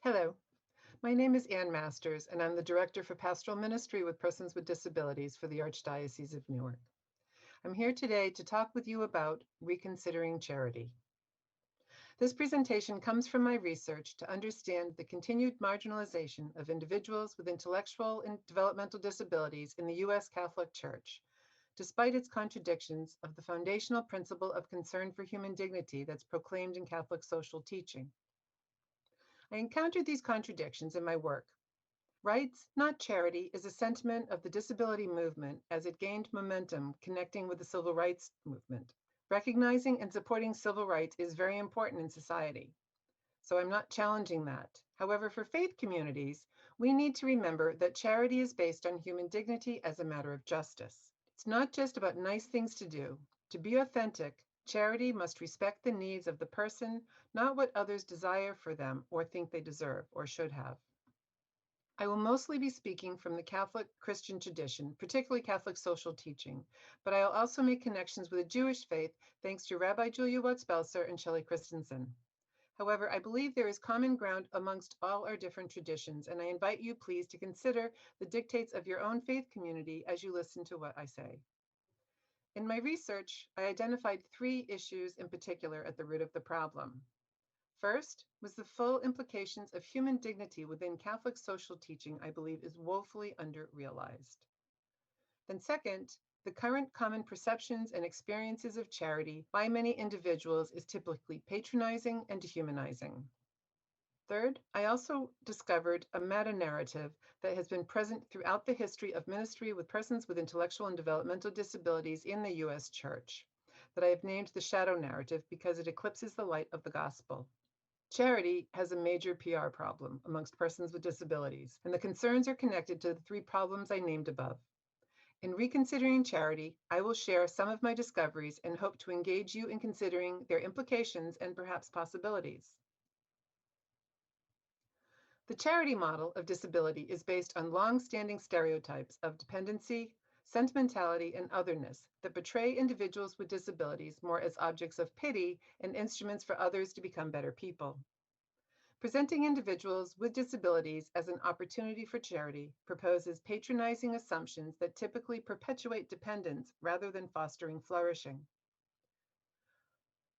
Hello, my name is Ann Masters, and I'm the Director for Pastoral Ministry with Persons with Disabilities for the Archdiocese of Newark. I'm here today to talk with you about reconsidering charity. This presentation comes from my research to understand the continued marginalization of individuals with intellectual and developmental disabilities in the U.S. Catholic Church, despite its contradictions of the foundational principle of concern for human dignity that's proclaimed in Catholic social teaching. I encountered these contradictions in my work. Rights, not charity, is a sentiment of the disability movement as it gained momentum connecting with the civil rights movement. Recognizing and supporting civil rights is very important in society, so I'm not challenging that. However, for faith communities, we need to remember that charity is based on human dignity as a matter of justice. It's not just about nice things to do. To be authentic, charity must respect the needs of the person, not what others desire for them or think they deserve or should have. I will mostly be speaking from the Catholic Christian tradition, particularly Catholic social teaching, but I'll also make connections with the Jewish faith thanks to Rabbi Julia Watts-Belser and Shelley Christensen. However, I believe there is common ground amongst all our different traditions, and I invite you please to consider the dictates of your own faith community as you listen to what I say. In my research, I identified 3 issues in particular at the root of the problem. First was the full implications of human dignity within Catholic social teaching, I believe, is woefully under-realized. Then second, the current common perceptions and experiences of charity by many individuals is typically patronizing and dehumanizing. Third, I also discovered a meta-narrative that has been present throughout the history of ministry with persons with intellectual and developmental disabilities in the U.S. Church, that I have named the shadow narrative because it eclipses the light of the gospel. Charity has a major PR problem amongst persons with disabilities, and the concerns are connected to the 3 problems I named above. In Reconsidering Charity, I will share some of my discoveries and hope to engage you in considering their implications and perhaps possibilities. The charity model of disability is based on long-standing stereotypes of dependency, sentimentality, and otherness that portray individuals with disabilities more as objects of pity and instruments for others to become better people. Presenting individuals with disabilities as an opportunity for charity proposes patronizing assumptions that typically perpetuate dependence rather than fostering flourishing.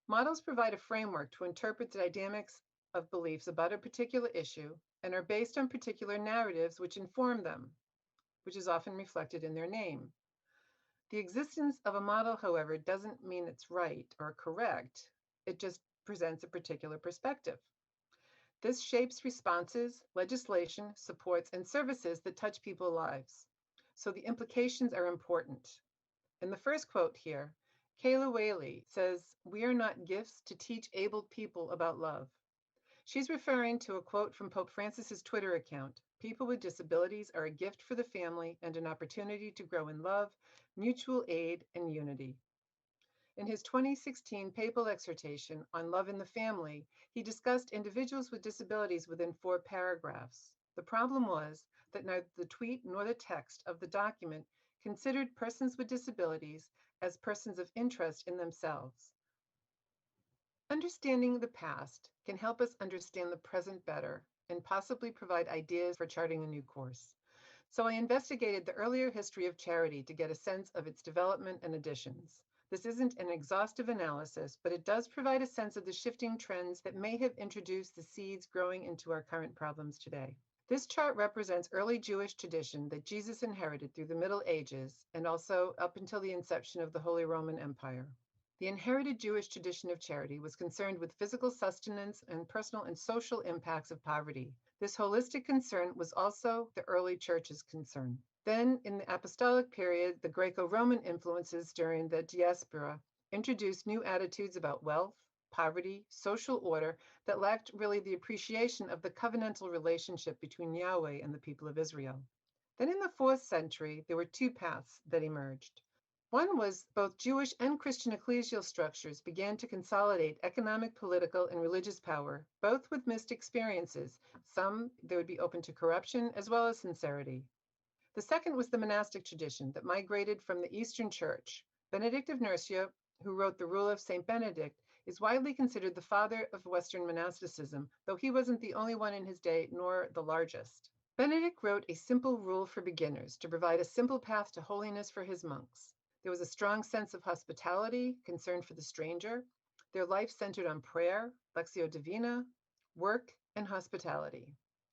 Models provide a framework to interpret the dynamics of beliefs about a particular issue and are based on particular narratives which inform them, which is often reflected in their name. The existence of a model, however, doesn't mean it's right or correct. It just presents a particular perspective. This shapes responses, legislation, supports, and services that touch people's lives. So the implications are important. In the first quote here, Kayla Whaley says, "We are not gifts to teach abled people about love." She's referring to a quote from Pope Francis's Twitter account, "People with disabilities are a gift for the family and an opportunity to grow in love, mutual aid, and unity." In his 2016 papal exhortation on love in the family, he discussed individuals with disabilities within 4 paragraphs. The problem was that neither the tweet nor the text of the document considered persons with disabilities as persons of interest in themselves. Understanding the past can help us understand the present better and possibly provide ideas for charting a new course. So I investigated the earlier history of charity to get a sense of its development and additions. This isn't an exhaustive analysis, but it does provide a sense of the shifting trends that may have introduced the seeds growing into our current problems today. This chart represents early Jewish tradition that Jesus inherited through the Middle Ages and also up until the inception of the Holy Roman Empire. The inherited Jewish tradition of charity was concerned with physical sustenance and personal and social impacts of poverty. This holistic concern was also the early church's concern. Then, in the apostolic period, the Greco-Roman influences during the diaspora introduced new attitudes about wealth, poverty, social order that lacked really the appreciation of the covenantal relationship between Yahweh and the people of Israel. Then in the 4th century, there were 2 paths that emerged. One was both Jewish and Christian ecclesial structures began to consolidate economic, political, and religious power, both with mixed experiences. Some they would be open to corruption as well as sincerity. The second was the monastic tradition that migrated from the Eastern Church. Benedict of Nursia, who wrote the Rule of St. Benedict, is widely considered the father of Western monasticism, though he wasn't the only one in his day, nor the largest. Benedict wrote a simple rule for beginners to provide a simple path to holiness for his monks. There was a strong sense of hospitality, concern for the stranger. Their life centered on prayer, lectio divina, work, and hospitality.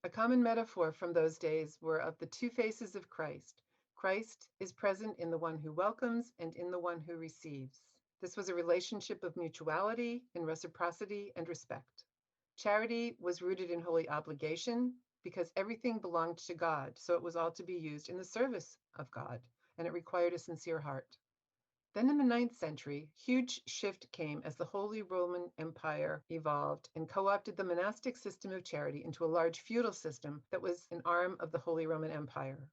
A common metaphor from those days were of the two faces of Christ. Christ is present in the one who welcomes and in the one who receives. This was a relationship of mutuality and reciprocity and respect. Charity was rooted in holy obligation because everything belonged to God, so it was all to be used in the service of God, and it required a sincere heart. Then in the 9th century, huge shift came as the Holy Roman Empire evolved and co-opted the monastic system of charity into a large feudal system that was an arm of the Holy Roman Empire.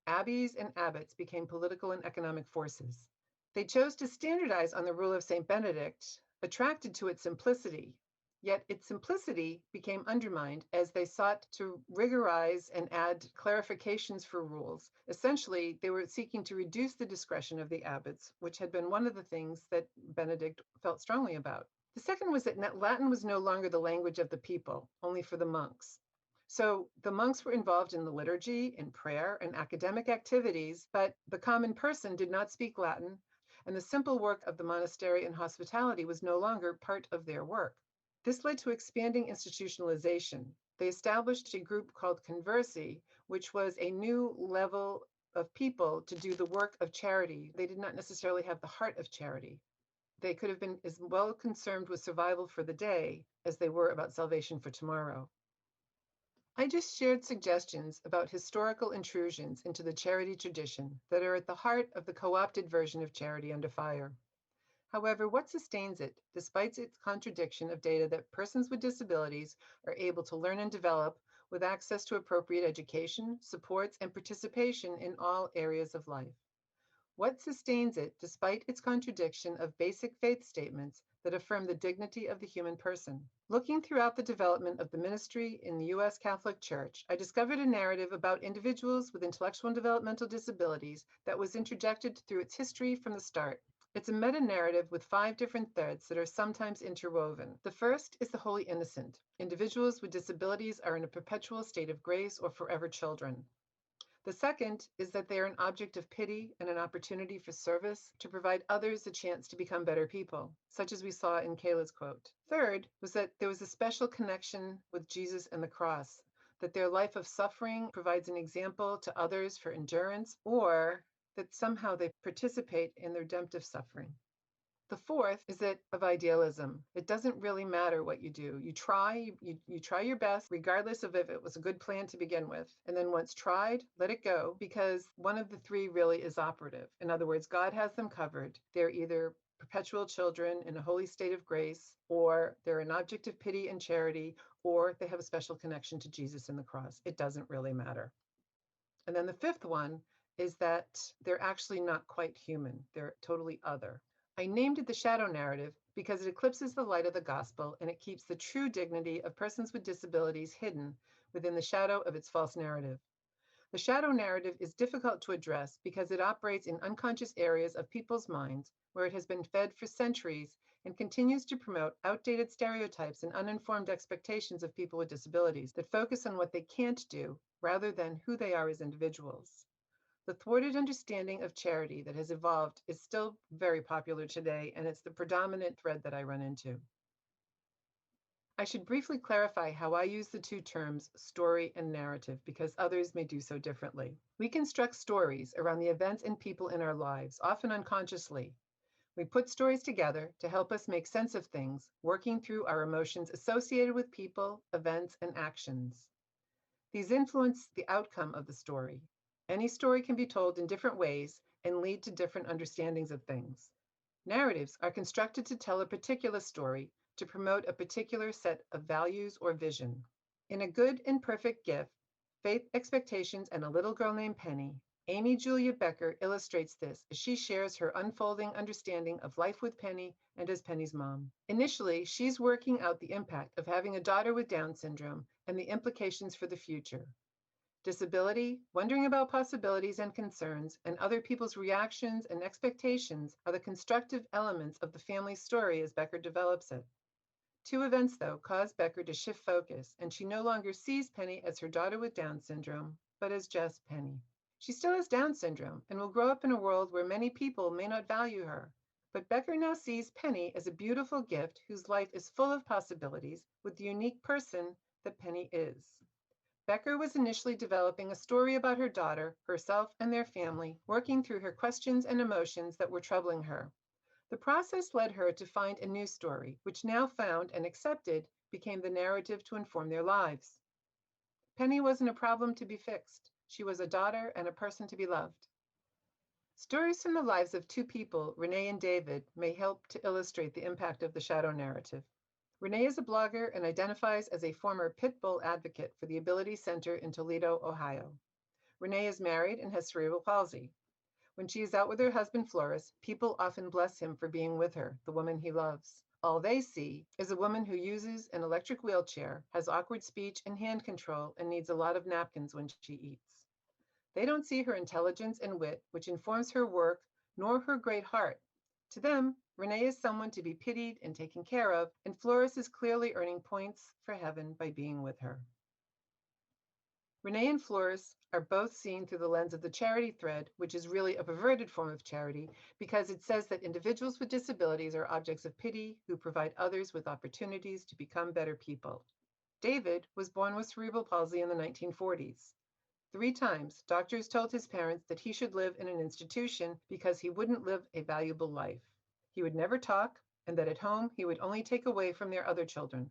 Abbeys and abbots became political and economic forces. They chose to standardize on the rule of St. Benedict, attracted to its simplicity. Yet its simplicity became undermined as they sought to rigorize and add clarifications for rules. Essentially, they were seeking to reduce the discretion of the abbots, which had been one of the things that Benedict felt strongly about. The second was that Latin was no longer the language of the people, only for the monks. So the monks were involved in the liturgy, in prayer, and academic activities, but the common person did not speak Latin, and the simple work of the monastery and hospitality was no longer part of their work. This led to expanding institutionalization. They established a group called conversi, which was a new level of people to do the work of charity. They did not necessarily have the heart of charity. They could have been as well concerned with survival for the day as they were about salvation for tomorrow. I just shared suggestions about historical intrusions into the charity tradition that are at the heart of the co-opted version of charity under fire. However, what sustains it, despite its contradiction of data that persons with disabilities are able to learn and develop with access to appropriate education, supports, and participation in all areas of life? What sustains it, despite its contradiction of basic faith statements that affirm the dignity of the human person? Looking throughout the development of the ministry in the U.S. Catholic Church, I discovered a narrative about individuals with intellectual and developmental disabilities that was interjected through its history from the start. It's a meta-narrative with 5 different threads that are sometimes interwoven. The first is the Holy Innocent. Individuals with disabilities are in a perpetual state of grace or forever children. The second is that they are an object of pity and an opportunity for service to provide others a chance to become better people, such as we saw in Kayla's quote. Third was that there was a special connection with Jesus and the cross, that their life of suffering provides an example to others for endurance, or that somehow they participate in the redemptive suffering. The fourth is that of idealism. It doesn't really matter what you do. You try your best, regardless of if it was a good plan to begin with. And then once tried, let it go, because one of the 3 really is operative. In other words, God has them covered. They're either perpetual children in a holy state of grace, or they're an object of pity and charity, or they have a special connection to Jesus and the cross. It doesn't really matter. And then the 5th one is that they're actually not quite human. They're totally other. I named it the shadow narrative because it eclipses the light of the gospel and it keeps the true dignity of persons with disabilities hidden within the shadow of its false narrative. The shadow narrative is difficult to address because it operates in unconscious areas of people's minds where it has been fed for centuries and continues to promote outdated stereotypes and uninformed expectations of people with disabilities that focus on what they can't do rather than who they are as individuals. The thwarted understanding of charity that has evolved is still very popular today, and it's the predominant thread that I run into. I should briefly clarify how I use the 2 terms story and narrative because others may do so differently. We construct stories around the events and people in our lives, often unconsciously. We put stories together to help us make sense of things, working through our emotions associated with people, events, and actions. These influence the outcome of the story. Any story can be told in different ways and lead to different understandings of things. Narratives are constructed to tell a particular story to promote a particular set of values or vision. In A Good and Perfect Gift, Faith, Expectations, and a Little Girl Named Penny, Amy Julia Becker illustrates this as she shares her unfolding understanding of life with Penny and as Penny's mom. Initially, she's working out the impact of having a daughter with Down syndrome and the implications for the future. Disability, wondering about possibilities and concerns, and other people's reactions and expectations are the constructive elements of the family story as Becker develops it. Two events, though, cause Becker to shift focus, and she no longer sees Penny as her daughter with Down syndrome, but as just Penny. She still has Down syndrome and will grow up in a world where many people may not value her. But Becker now sees Penny as a beautiful gift whose life is full of possibilities with the unique person that Penny is. Becker was initially developing a story about her daughter, herself, and their family, working through her questions and emotions that were troubling her. The process led her to find a new story, which now found and accepted became the narrative to inform their lives. Penny wasn't a problem to be fixed. She was a daughter and a person to be loved. Stories from the lives of two people, Renee and David, may help to illustrate the impact of the shadow narrative. Renee is a blogger and identifies as a former pit bull advocate for the Ability Center in Toledo, Ohio. Renee is married and has cerebral palsy. When she is out with her husband, Floris, people often bless him for being with her, the woman he loves. All they see is a woman who uses an electric wheelchair, has awkward speech and hand control, and needs a lot of napkins when she eats. They don't see her intelligence and wit, which informs her work, nor her great heart. To them, Renee is someone to be pitied and taken care of, and Floris is clearly earning points for heaven by being with her. Renee and Floris are both seen through the lens of the charity thread, which is really a perverted form of charity because it says that individuals with disabilities are objects of pity who provide others with opportunities to become better people. David was born with cerebral palsy in the 1940s. 3 times, doctors told his parents that he should live in an institution because he wouldn't live a valuable life. He would never talk, and that at home he would only take away from their other children.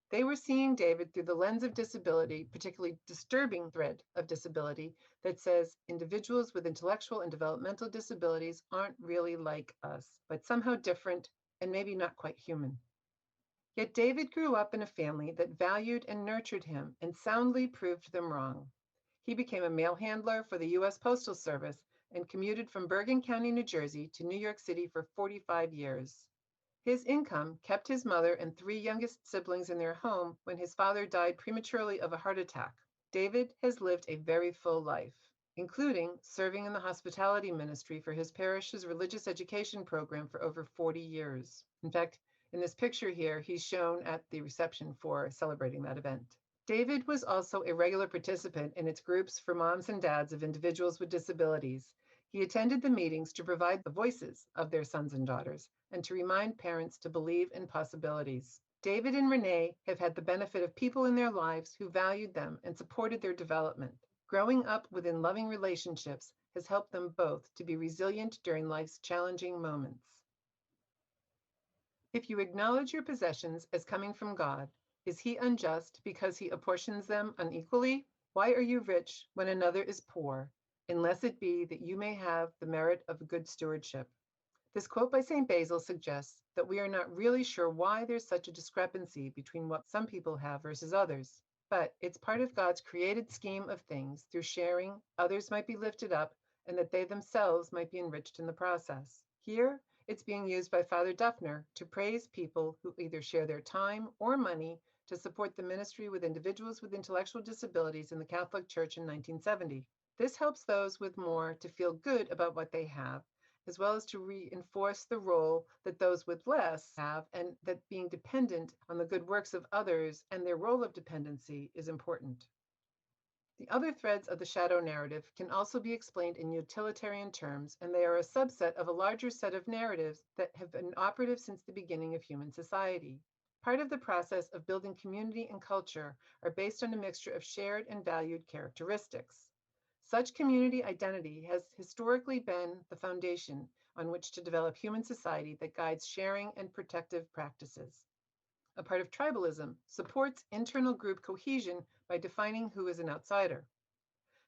They were seeing David through the lens of disability, particularly disturbing thread of disability that says individuals with intellectual and developmental disabilities aren't really like us, but somehow different and maybe not quite human. Yet David grew up in a family that valued and nurtured him and soundly proved them wrong. He became a mail handler for the U.S. Postal Service and commuted from Bergen County, New Jersey to New York City for 45 years. His income kept his mother and 3 youngest siblings in their home when his father died prematurely of a heart attack. David has lived a very full life, including serving in the hospitality ministry for his parish's religious education program for over 40 years. In fact, in this picture here, he's shown at the reception for celebrating that event. David was also a regular participant in its groups for moms and dads of individuals with disabilities. He attended the meetings to provide the voices of their sons and daughters and to remind parents to believe in possibilities. David and Renee have had the benefit of people in their lives who valued them and supported their development. Growing up within loving relationships has helped them both to be resilient during life's challenging moments. If you acknowledge your possessions as coming from God, is he unjust because he apportions them unequally? Why are you rich when another is poor, unless it be that you may have the merit of good stewardship? This quote by St. Basil suggests that we are not really sure why there's such a discrepancy between what some people have versus others. But it's part of God's created scheme of things. Through sharing, others might be lifted up and that they themselves might be enriched in the process. Here, it's being used by Father Duffner to praise people who either share their time or money to support the ministry with individuals with intellectual disabilities in the Catholic Church in 1970. This helps those with more to feel good about what they have, as well as to reinforce the role that those with less have, and that being dependent on the good works of others and their role of dependency is important. The other threads of the shadow narrative can also be explained in utilitarian terms, and they are a subset of a larger set of narratives that have been operative since the beginning of human society. Part of the process of building community and culture are based on a mixture of shared and valued characteristics. Such community identity has historically been the foundation on which to develop human society that guides sharing and protective practices. A part of tribalism supports internal group cohesion by defining who is an outsider.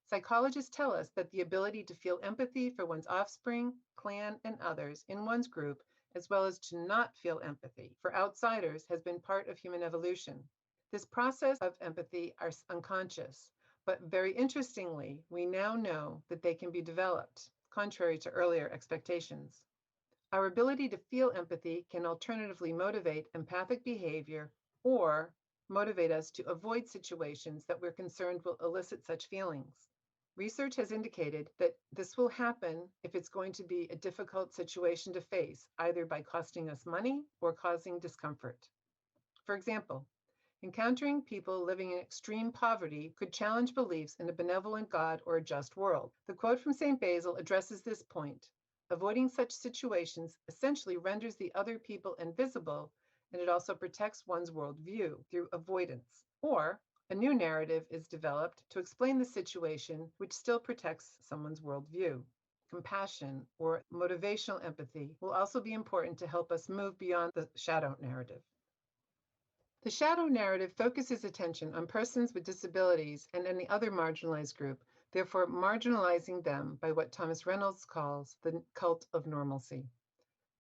Psychologists tell us that the ability to feel empathy for one's offspring, clan, and others in one's group, as well as to not feel empathy for outsiders, has been part of human evolution. This process of empathy is unconscious, but very interestingly, we now know that they can be developed, contrary to earlier expectations. Our ability to feel empathy can alternatively motivate empathic behavior or motivate us to avoid situations that we're concerned will elicit such feelings. Research has indicated that this will happen if it's going to be a difficult situation to face, either by costing us money or causing discomfort. For example, encountering people living in extreme poverty could challenge beliefs in a benevolent God or a just world. The quote from St. Basil addresses this point. Avoiding such situations essentially renders the other people invisible, and it also protects one's worldview through avoidance. Or a new narrative is developed to explain the situation, which still protects someone's worldview. Compassion or motivational empathy will also be important to help us move beyond the shadow narrative. The shadow narrative focuses attention on persons with disabilities and any other marginalized group, therefore marginalizing them by what Thomas Reynolds calls the cult of normalcy.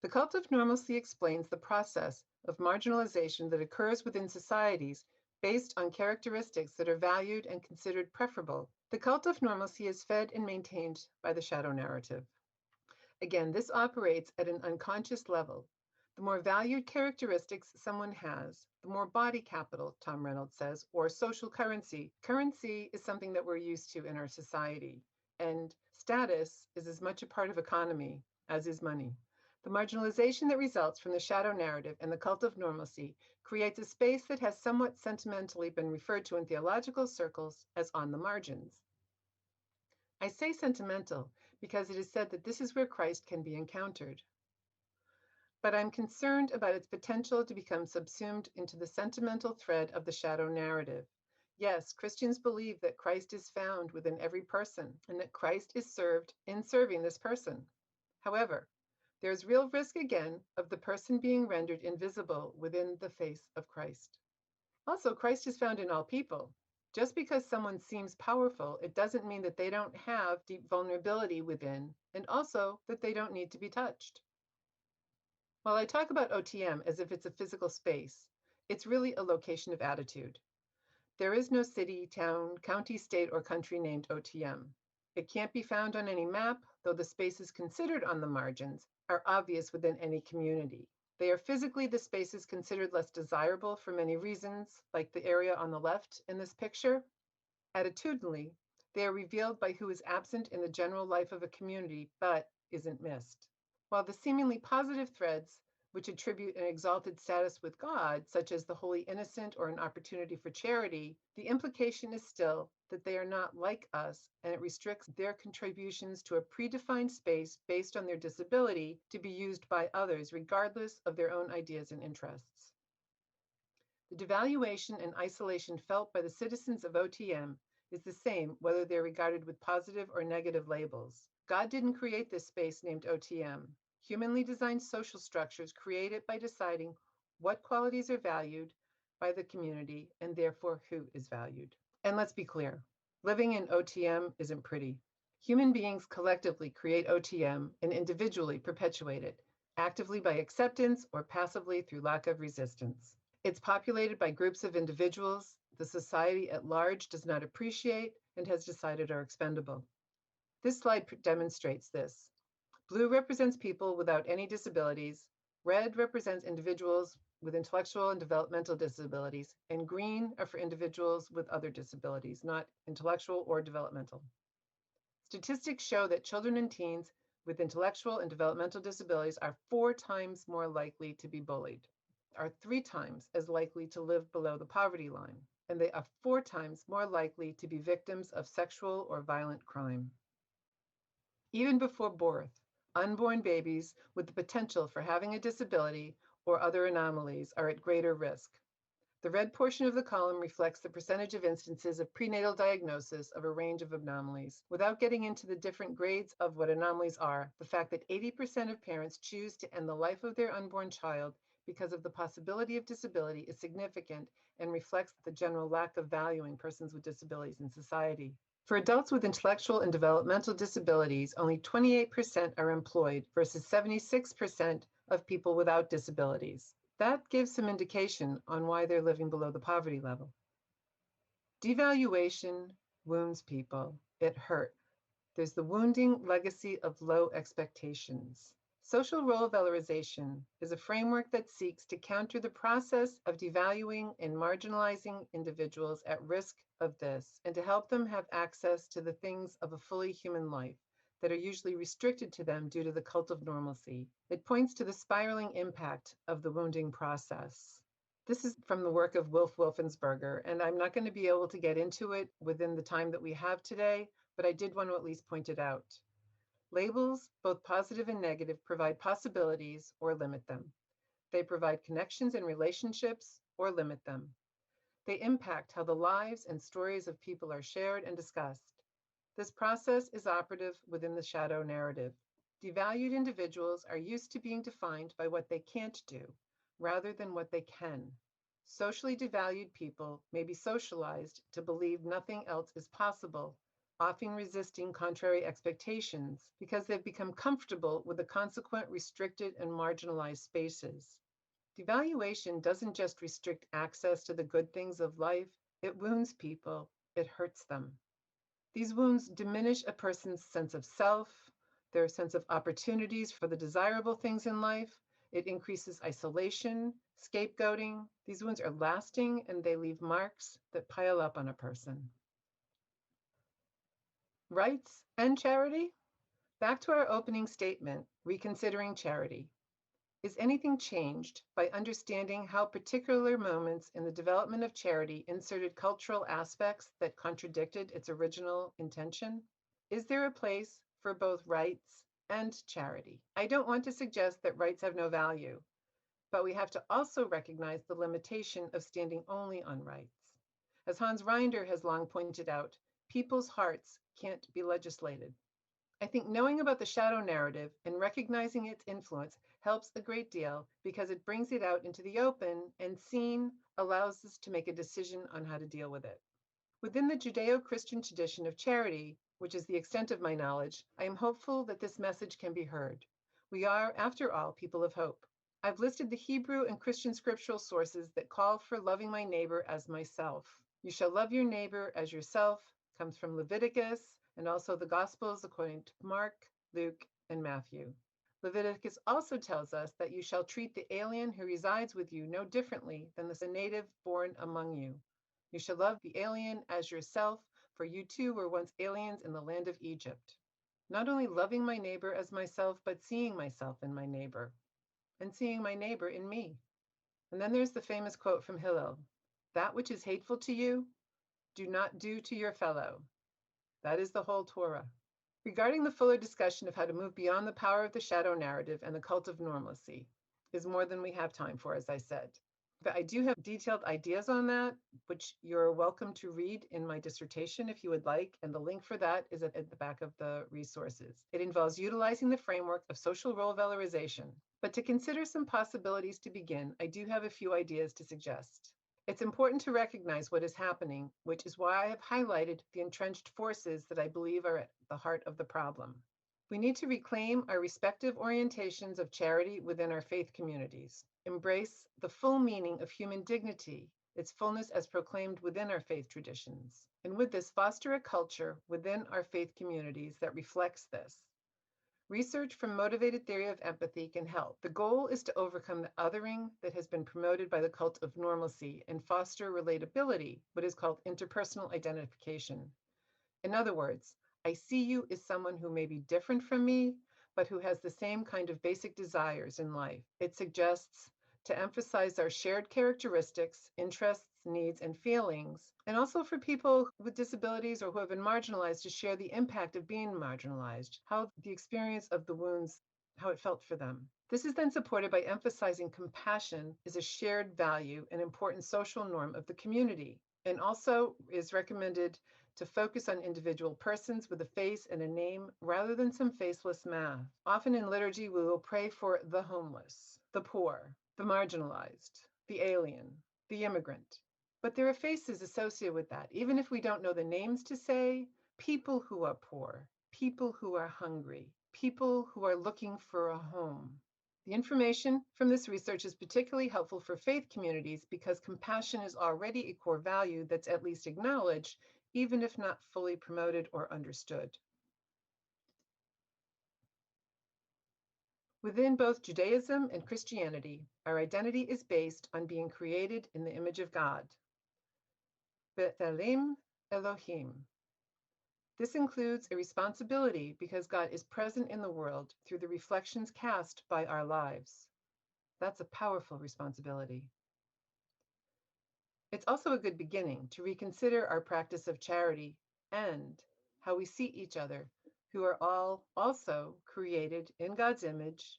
The cult of normalcy explains the process of marginalization that occurs within societies based on characteristics that are valued and considered preferable. The cult of normalcy is fed and maintained by the shadow narrative. Again, this operates at an unconscious level. The more valued characteristics someone has, the more body capital, Tom Reynolds says, or social currency. Currency is something that we're used to in our society, and status is as much a part of economy as is money. The marginalization that results from the shadow narrative and the cult of normalcy creates a space that has somewhat sentimentally been referred to in theological circles as on the margins. I say sentimental because it is said that this is where Christ can be encountered. But I'm concerned about its potential to become subsumed into the sentimental thread of the shadow narrative. Yes, Christians believe that Christ is found within every person and that Christ is served in serving this person. However, there's real risk again of the person being rendered invisible within the face of Christ. Also, Christ is found in all people. Just because someone seems powerful, it doesn't mean that they don't have deep vulnerability within, and also that they don't need to be touched. While I talk about OTM as if it's a physical space, it's really a location of attitude. There is no city, town, county, state, or country named OTM. It can't be found on any map, though the spaces considered on the margins are obvious within any community. They are physically the spaces considered less desirable for many reasons, like the area on the left in this picture. Attitudinally, they are revealed by who is absent in the general life of a community but isn't missed. While the seemingly positive threads, which attribute an exalted status with God, such as the holy innocent or an opportunity for charity, the implication is still that they are not like us, and it restricts their contributions to a predefined space based on their disability to be used by others, regardless of their own ideas and interests. The devaluation and isolation felt by the citizens of OTM is the same whether they're regarded with positive or negative labels. God didn't create this space named OTM. Humanly designed social structures create it by deciding what qualities are valued by the community and therefore who is valued. And let's be clear, living in OTM isn't pretty. Human beings collectively create OTM and individually perpetuate it, actively by acceptance or passively through lack of resistance. It's populated by groups of individuals the society at large does not appreciate and has decided are expendable. This slide demonstrates this. Blue represents people without any disabilities, red represents individuals with intellectual and developmental disabilities, and green are for individuals with other disabilities, not intellectual or developmental. Statistics show that children and teens with intellectual and developmental disabilities are 4 times more likely to be bullied, are 3 times as likely to live below the poverty line, and they are 4 times more likely to be victims of sexual or violent crime. Even before birth, unborn babies with the potential for having a disability or other anomalies are at greater risk. The red portion of the column reflects the percentage of instances of prenatal diagnosis of a range of anomalies. Without getting into the different grades of what anomalies are, the fact that 80% of parents choose to end the life of their unborn child because of the possibility of disability is significant and reflects the general lack of valuing persons with disabilities in society. For adults with intellectual and developmental disabilities, only 28% are employed versus 76% of people without disabilities. That gives some indication on why they're living below the poverty level. Devaluation wounds people. It hurt. There's the wounding legacy of low expectations. Social role valorization is a framework that seeks to counter the process of devaluing and marginalizing individuals at risk of this, and to help them have access to the things of a fully human life that are usually restricted to them due to the cult of normalcy. It points to the spiraling impact of the wounding process. This is from the work of Wilf Wolfensberger, and I'm not going to be able to get into it within the time that we have today, but I did want to at least point it out. Labels, both positive and negative, provide possibilities or limit them. They provide connections and relationships or limit them. They impact how the lives and stories of people are shared and discussed. This process is operative within the shadow narrative. Devalued individuals are used to being defined by what they can't do, rather than what they can. Socially devalued people may be socialized to believe nothing else is possible, often resisting contrary expectations because they've become comfortable with the consequent restricted and marginalized spaces. Devaluation doesn't just restrict access to the good things of life, it wounds people, it hurts them. These wounds diminish a person's sense of self, their sense of opportunities for the desirable things in life. It increases isolation, scapegoating. These wounds are lasting and they leave marks that pile up on a person. Rights and charity? Back to our opening statement, reconsidering charity. Is anything changed by understanding how particular moments in the development of charity inserted cultural aspects that contradicted its original intention? Is there a place for both rights and charity? I don't want to suggest that rights have no value, but we have to also recognize the limitation of standing only on rights. As Hans Reinder has long pointed out, people's hearts can't be legislated. I think knowing about the shadow narrative and recognizing its influence helps a great deal because it brings it out into the open, and seen allows us to make a decision on how to deal with it. Within the Judeo-Christian tradition of charity, which is the extent of my knowledge, I am hopeful that this message can be heard. We are, after all, people of hope. I've listed the Hebrew and Christian scriptural sources that call for loving my neighbor as myself. You shall love your neighbor as yourself comes from Leviticus, and also the Gospels according to Mark, Luke, and Matthew. Leviticus also tells us that you shall treat the alien who resides with you no differently than the native born among you. You shall love the alien as yourself, for you too were once aliens in the land of Egypt. Not only loving my neighbor as myself, but seeing myself in my neighbor, and seeing my neighbor in me. And then there's the famous quote from Hillel, "That which is hateful to you, do not do to your fellow." That is the whole Torah. Regarding the fuller discussion of how to move beyond the power of the shadow narrative and the cult of normalcy is more than we have time for, as I said. But I do have detailed ideas on that, which you're welcome to read in my dissertation if you would like, and the link for that is at the back of the resources. It involves utilizing the framework of social role valorization. But to consider some possibilities to begin, I do have a few ideas to suggest. It's important to recognize what is happening, which is why I have highlighted the entrenched forces that I believe are at the heart of the problem. We need to reclaim our respective orientations of charity within our faith communities, embrace the full meaning of human dignity, its fullness as proclaimed within our faith traditions, and with this foster a culture within our faith communities that reflects this. Research from motivated theory of empathy can help. The goal is to overcome the othering that has been promoted by the cult of normalcy and foster relatability, what is called interpersonal identification. In other words, I see you as someone who may be different from me, but who has the same kind of basic desires in life. It suggests to emphasize our shared characteristics, interests, needs, and feelings, and also for people with disabilities or who have been marginalized to share the impact of being marginalized, how the experience of the wounds, how it felt for them. This is then supported by emphasizing compassion is a shared value and important social norm of the community, and also is recommended to focus on individual persons with a face and a name rather than some faceless mass. Often in liturgy, we will pray for the homeless, the poor, the marginalized, the alien, the immigrant. But there are faces associated with that, even if we don't know the names to say, people who are poor, people who are hungry, people who are looking for a home. The information from this research is particularly helpful for faith communities because compassion is already a core value that's at least acknowledged, even if not fully promoted or understood. Within both Judaism and Christianity, our identity is based on being created in the image of God. B'Tselem Elohim. This includes a responsibility because God is present in the world through the reflections cast by our lives. That's a powerful responsibility. It's also a good beginning to reconsider our practice of charity and how we see each other, who are all also created in God's image,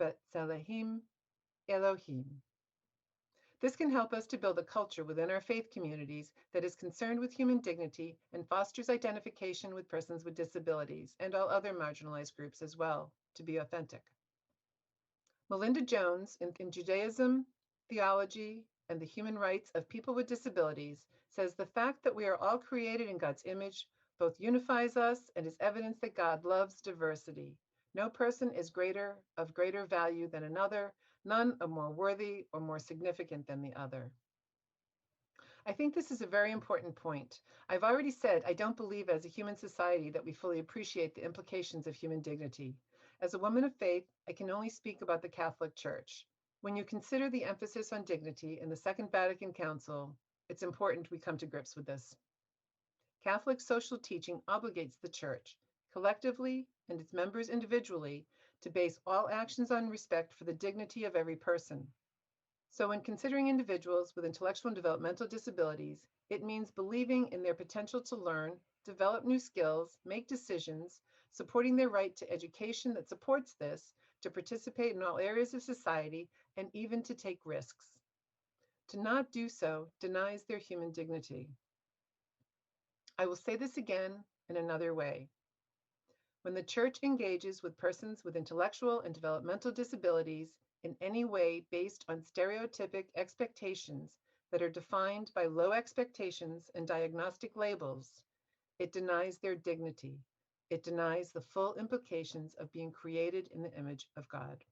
B'Tselem Elohim. This can help us to build a culture within our faith communities that is concerned with human dignity and fosters identification with persons with disabilities and all other marginalized groups as well, to be authentic. Melinda Jones, in Judaism, Theology, and the Human Rights of People with Disabilities, says the fact that we are all created in God's image both unifies us and is evidence that God loves diversity. No person is of greater value than another, none are more worthy or more significant than the other. I think this is a very important point. I've already said I don't believe as a human society that we fully appreciate the implications of human dignity. As a woman of faith, I can only speak about the Catholic Church. When you consider the emphasis on dignity in the Second Vatican Council, it's important we come to grips with this. Catholic social teaching obligates the Church, collectively and its members individually, to base all actions on respect for the dignity of every person. So when considering individuals with intellectual and developmental disabilities, it means believing in their potential to learn, develop new skills, make decisions, supporting their right to education that supports this, to participate in all areas of society, and even to take risks. To not do so denies their human dignity. I will say this again in another way. When the Church engages with persons with intellectual and developmental disabilities in any way based on stereotypic expectations that are defined by low expectations and diagnostic labels, it denies their dignity. It denies the full implications of being created in the image of God.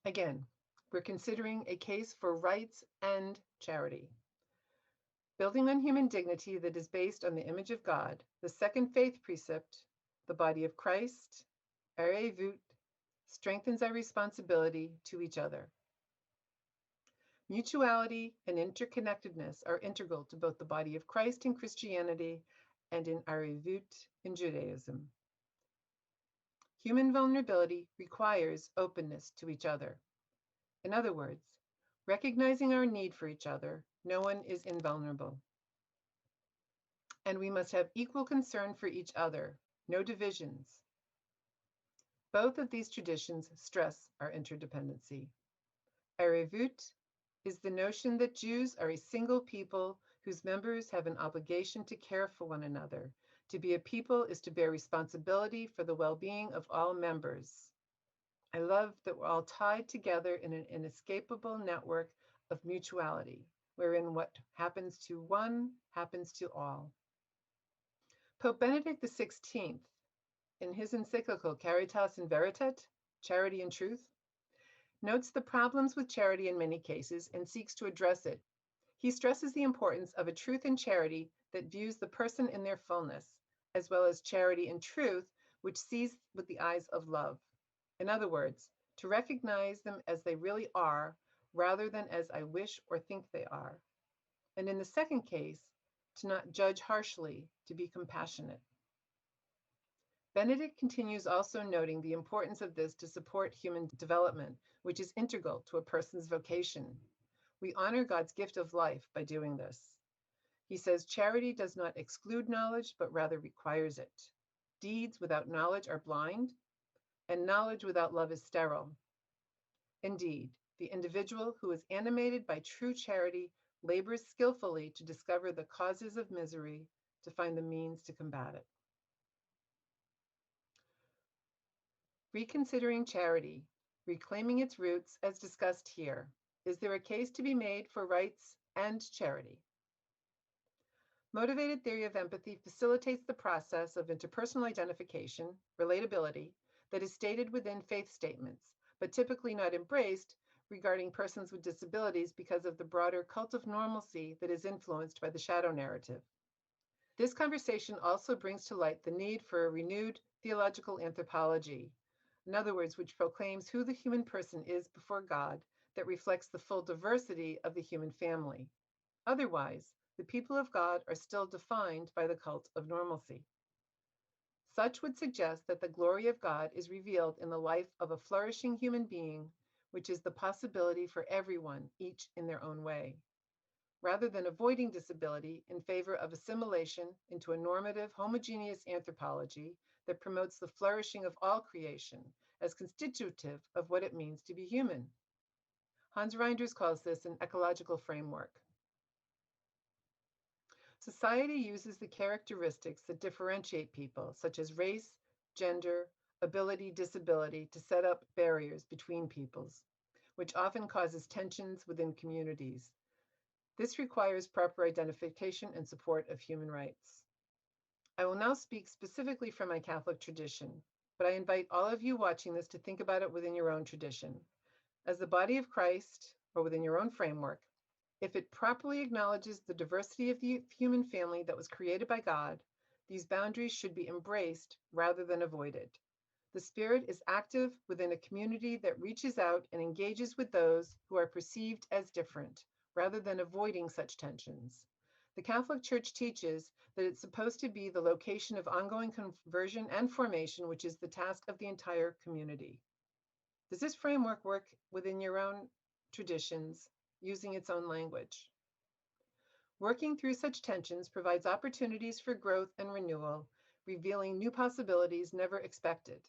Again, we're considering a case for rights and charity. Building on human dignity that is based on the image of God, the second faith precept, the body of Christ, Arevut, strengthens our responsibility to each other. Mutuality and interconnectedness are integral to both the body of Christ in Christianity and in Arevut in Judaism. Human vulnerability requires openness to each other. In other words, recognizing our need for each other, no one is invulnerable. And we must have equal concern for each other, no divisions. Both of these traditions stress our interdependency. Arevut is the notion that Jews are a single people whose members have an obligation to care for one another. To be a people is to bear responsibility for the well-being of all members. I love that we're all tied together in an inescapable network of mutuality, wherein what happens to one happens to all. Pope Benedict XVI, in his encyclical Caritas in Veritate, Charity and Truth, notes the problems with charity in many cases and seeks to address it. He stresses the importance of a truth in charity that views the person in their fullness, as well as charity and truth, which sees with the eyes of love. In other words, to recognize them as they really are, rather than as I wish or think they are. And in the second case, to not judge harshly, to be compassionate. Benedict continues also noting the importance of this to support human development, which is integral to a person's vocation. We honor God's gift of life by doing this. He says charity does not exclude knowledge, but rather requires it. Deeds without knowledge are blind, and knowledge without love is sterile. Indeed, the individual who is animated by true charity labors skillfully to discover the causes of misery, to find the means to combat it. Reconsidering charity, reclaiming its roots as discussed here. Is there a case to be made for rights and charity? Motivated theory of empathy facilitates the process of interpersonal identification, relatability, that is stated within faith statements, but typically not embraced regarding persons with disabilities because of the broader cult of normalcy that is influenced by the shadow narrative. This conversation also brings to light the need for a renewed theological anthropology, in other words, which proclaims who the human person is before God, that reflects the full diversity of the human family. Otherwise, the people of God are still defined by the cult of normalcy. Such would suggest that the glory of God is revealed in the life of a flourishing human being, which is the possibility for everyone, each in their own way, rather than avoiding disability in favor of assimilation into a normative, homogeneous anthropology that promotes the flourishing of all creation as constitutive of what it means to be human. Hans Reinders calls this an ecological framework. Society uses the characteristics that differentiate people, such as race, gender, ability, disability, to set up barriers between peoples, which often causes tensions within communities. This requires proper identification and support of human rights. I will now speak specifically from my Catholic tradition, but I invite all of you watching this to think about it within your own tradition. As the body of Christ, or within your own framework, if it properly acknowledges the diversity of the human family that was created by God, these boundaries should be embraced rather than avoided. The Spirit is active within a community that reaches out and engages with those who are perceived as different, rather than avoiding such tensions. The Catholic Church teaches that it's supposed to be the location of ongoing conversion and formation, which is the task of the entire community. Does this framework work within your own traditions, using its own language? Working through such tensions provides opportunities for growth and renewal, revealing new possibilities never expected.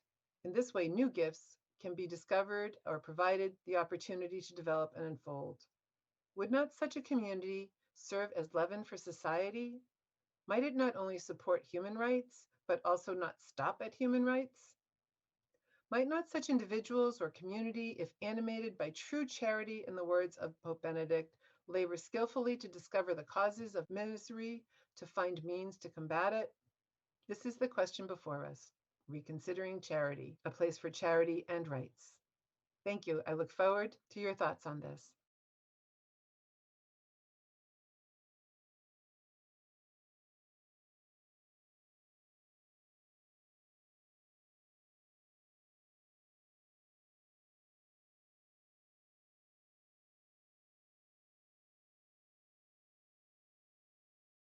In this way, new gifts can be discovered or provided the opportunity to develop and unfold. Would not such a community serve as leaven for society? Might it not only support human rights, but also not stop at human rights? Might not such individuals or community, if animated by true charity, in the words of Pope Benedict, labor skillfully to discover the causes of misery, to find means to combat it? This is the question before us. Reconsidering charity, a place for charity and rights. Thank you. I look forward to your thoughts on this.